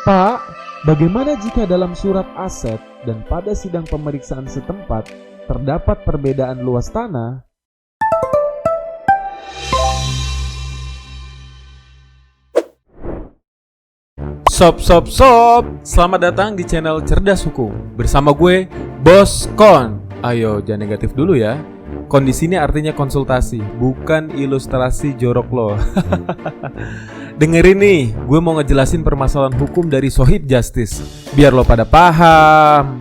Pak, bagaimana jika dalam surat aset dan pada sidang pemeriksaan setempat terdapat perbedaan luas tanah? Sob, selamat datang di channel Cerdas Hukum. Bersama gue, Bos Kon. Ayo, jangan negatif dulu ya. Kon di sini artinya konsultasi, bukan ilustrasi jorok lo. Dengerin nih, gue mau ngejelasin permasalahan hukum dari Sohib Justice, biar lo pada paham.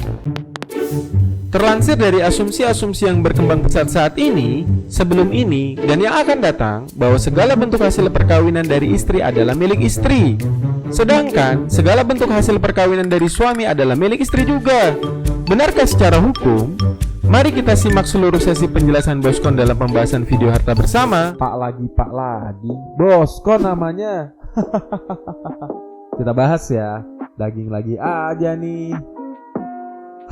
Terlansir dari asumsi-asumsi yang berkembang pesat saat ini, sebelum ini, dan yang akan datang, bahwa segala bentuk hasil perkawinan dari istri adalah milik istri. Sedangkan, segala bentuk hasil perkawinan dari suami adalah milik istri juga. Benarkah secara hukum? Mari kita simak seluruh sesi penjelasan Boskon dalam pembahasan video harta bersama. Pak lagi. Boskon namanya. Kita bahas ya. Daging lagi aja nih.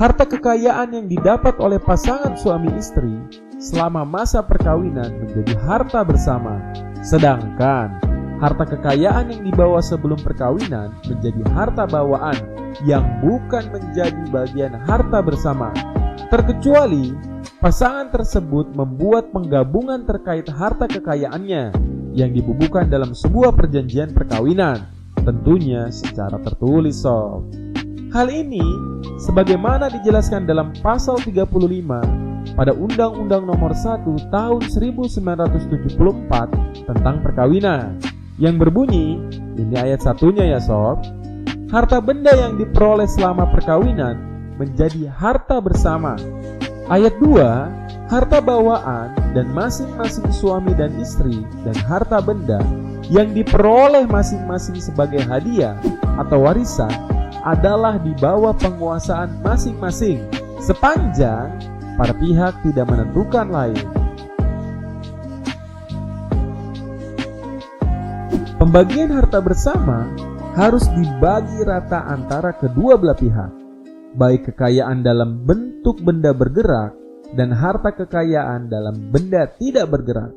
Harta kekayaan yang didapat oleh pasangan suami istri selama masa perkawinan menjadi harta bersama. Sedangkan harta kekayaan yang dibawa sebelum perkawinan menjadi harta bawaan yang bukan menjadi bagian harta bersama. Terkecuali pasangan tersebut membuat penggabungan terkait harta kekayaannya yang dibubuhkan dalam sebuah perjanjian perkawinan, tentunya secara tertulis sob. Hal ini sebagaimana dijelaskan dalam pasal 35 pada Undang-Undang Nomor 1 Tahun 1974 tentang perkawinan yang berbunyi, ini ayat satunya ya sob, harta benda yang diperoleh selama perkawinan menjadi harta bersama. Ayat 2, harta bawaan dan masing-masing suami dan istri dan harta benda yang diperoleh masing-masing sebagai hadiah atau warisan adalah di bawah penguasaan masing-masing sepanjang para pihak tidak menentukan lain. Pembagian harta bersama harus dibagi rata antara kedua belah pihak, baik kekayaan dalam bentuk benda bergerak dan harta kekayaan dalam benda tidak bergerak.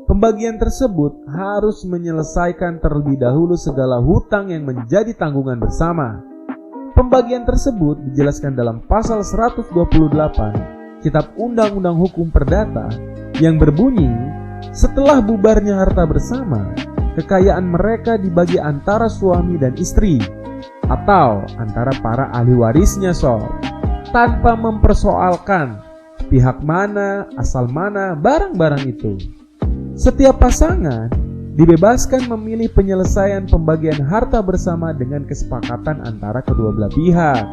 Pembagian tersebut harus menyelesaikan terlebih dahulu segala hutang yang menjadi tanggungan bersama. Pembagian tersebut dijelaskan dalam pasal 128 Kitab Undang-Undang Hukum Perdata yang berbunyi, setelah bubarnya harta bersama, kekayaan mereka dibagi antara suami dan istri atau antara para ahli warisnya sob, tanpa mempersoalkan pihak mana, asal mana barang-barang itu. Setiap pasangan dibebaskan memilih penyelesaian pembagian harta bersama dengan kesepakatan antara kedua belah pihak,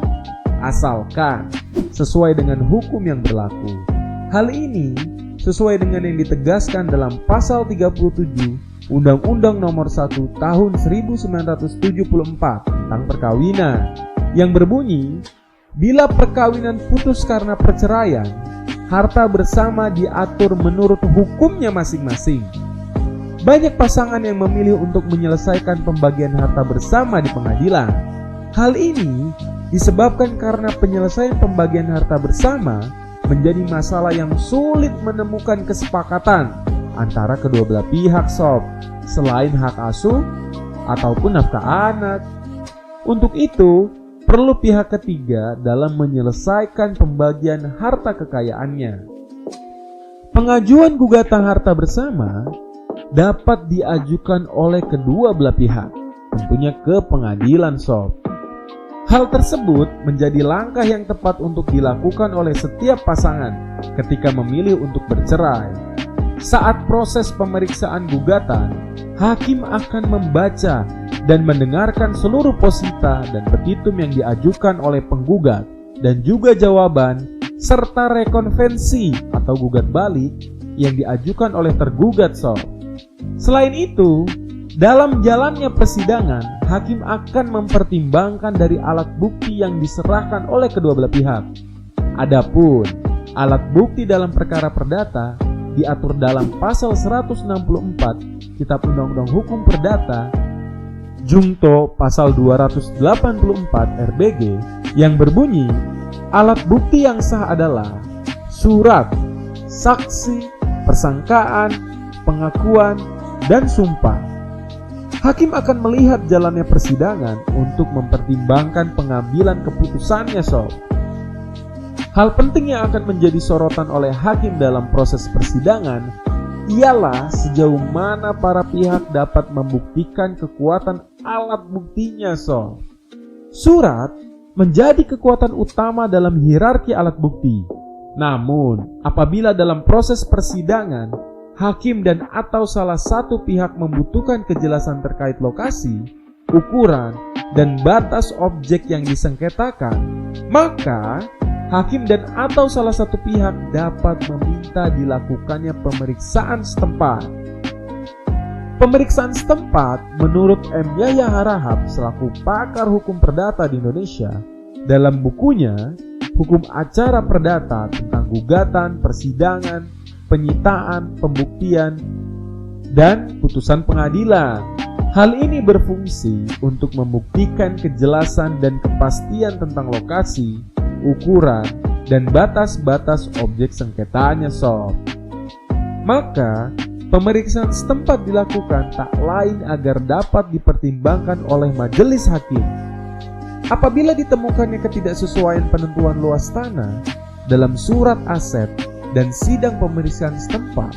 asalkan sesuai dengan hukum yang berlaku. Hal ini sesuai dengan yang ditegaskan dalam pasal 37 Undang-Undang Nomor 1 Tahun 1974 tentang perkawinan yang berbunyi, bila perkawinan putus karena perceraian, harta bersama diatur menurut hukumnya masing-masing. Banyak pasangan yang memilih untuk menyelesaikan pembagian harta bersama di pengadilan. Hal ini disebabkan karena penyelesaian pembagian harta bersama menjadi masalah yang sulit menemukan kesepakatan antara kedua belah pihak sob, selain hak asuh ataupun nafkah anak. Untuk itu, perlu pihak ketiga dalam menyelesaikan pembagian harta kekayaannya. Pengajuan gugatan harta bersama dapat diajukan oleh kedua belah pihak, tentunya ke pengadilan sob. Hal tersebut menjadi langkah yang tepat untuk dilakukan oleh setiap pasangan ketika memilih untuk bercerai. Saat proses pemeriksaan gugatan, hakim akan membaca dan mendengarkan seluruh posita dan petitum yang diajukan oleh penggugat dan juga jawaban serta rekonvensi atau gugat balik yang diajukan oleh tergugat sob. Selain itu, dalam jalannya persidangan, hakim akan mempertimbangkan dari alat bukti yang diserahkan oleh kedua belah pihak. Adapun alat bukti dalam perkara perdata diatur dalam pasal 164 Kitab Undang-Undang Hukum Perdata Jungto pasal 284 RBG yang berbunyi, alat bukti yang sah adalah surat, saksi, persangkaan, pengakuan, dan sumpah. Hakim akan melihat jalannya persidangan untuk mempertimbangkan pengambilan keputusannya, sob. Hal penting yang akan menjadi sorotan oleh hakim dalam proses persidangan ialah sejauh mana para pihak dapat membuktikan kekuatan alat buktinya, sob. Surat menjadi kekuatan utama dalam hierarki alat bukti. Namun, apabila dalam proses persidangan hakim dan atau salah satu pihak membutuhkan kejelasan terkait lokasi, ukuran, dan batas objek yang disengketakan, maka hakim dan atau salah satu pihak dapat meminta dilakukannya pemeriksaan setempat. Pemeriksaan setempat menurut M. Yahya Harahap selaku pakar hukum perdata di Indonesia dalam bukunya Hukum Acara Perdata tentang gugatan, persidangan, penyitaan, pembuktian, dan putusan pengadilan. Hal ini berfungsi untuk membuktikan kejelasan dan kepastian tentang lokasi, ukuran, dan batas-batas objek sengketaannya, sob. Maka, pemeriksaan setempat dilakukan tak lain agar dapat dipertimbangkan oleh majelis hakim. Apabila ditemukannya ketidaksesuaian penentuan luas tanah dalam surat aset dan sidang pemeriksaan setempat,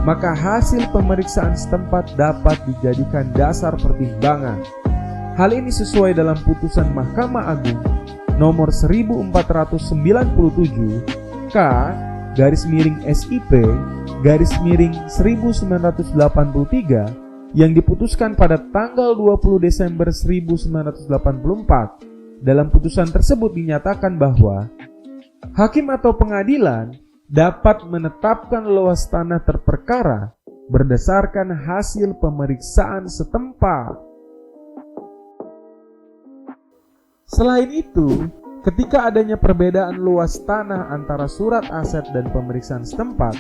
maka hasil pemeriksaan setempat dapat dijadikan dasar pertimbangan. Hal ini sesuai dalam putusan Mahkamah Agung nomor 1497 K/SIP/1983 yang diputuskan pada tanggal 20 Desember 1984. Dalam putusan tersebut dinyatakan bahwa hakim atau pengadilan dapat menetapkan luas tanah terperkara berdasarkan hasil pemeriksaan setempat. Selain itu, ketika adanya perbedaan luas tanah antara surat aset dan pemeriksaan setempat,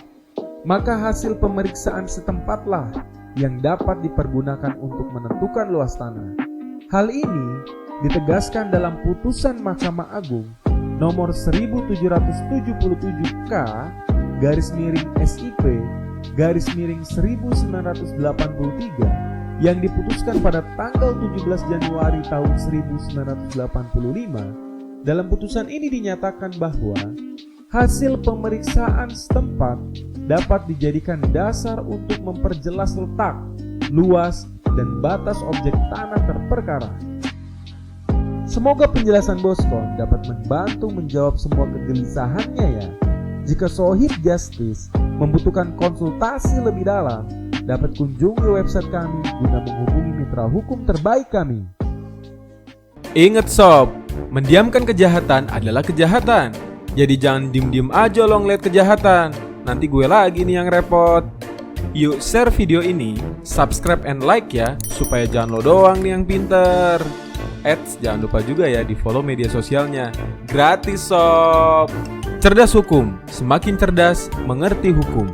maka hasil pemeriksaan setempatlah yang dapat dipergunakan untuk menentukan luas tanah. Hal ini ditegaskan dalam putusan Mahkamah Agung nomor 1777 K/SIP/1983 yang diputuskan pada tanggal 17 Januari tahun 1985. Dalam putusan ini dinyatakan bahwa hasil pemeriksaan setempat dapat dijadikan dasar untuk memperjelas letak, luas, dan batas objek tanah terperkara. Semoga penjelasan Boskon dapat membantu menjawab semua kegelisahannya ya. Jika Sohib Justice membutuhkan konsultasi lebih dalam, dapat kunjungi website kami guna menghubungi mitra hukum terbaik kami. Ingat sob, mendiamkan kejahatan adalah kejahatan. Jadi jangan diem-diem aja lo ngeliat kejahatan. Nanti gue lagi nih yang repot. Yuk share video ini, subscribe and like ya, supaya jangan lo doang nih yang pinter. Jangan lupa juga ya di follow media sosialnya. Gratis sob. Cerdas hukum, semakin cerdas mengerti hukum.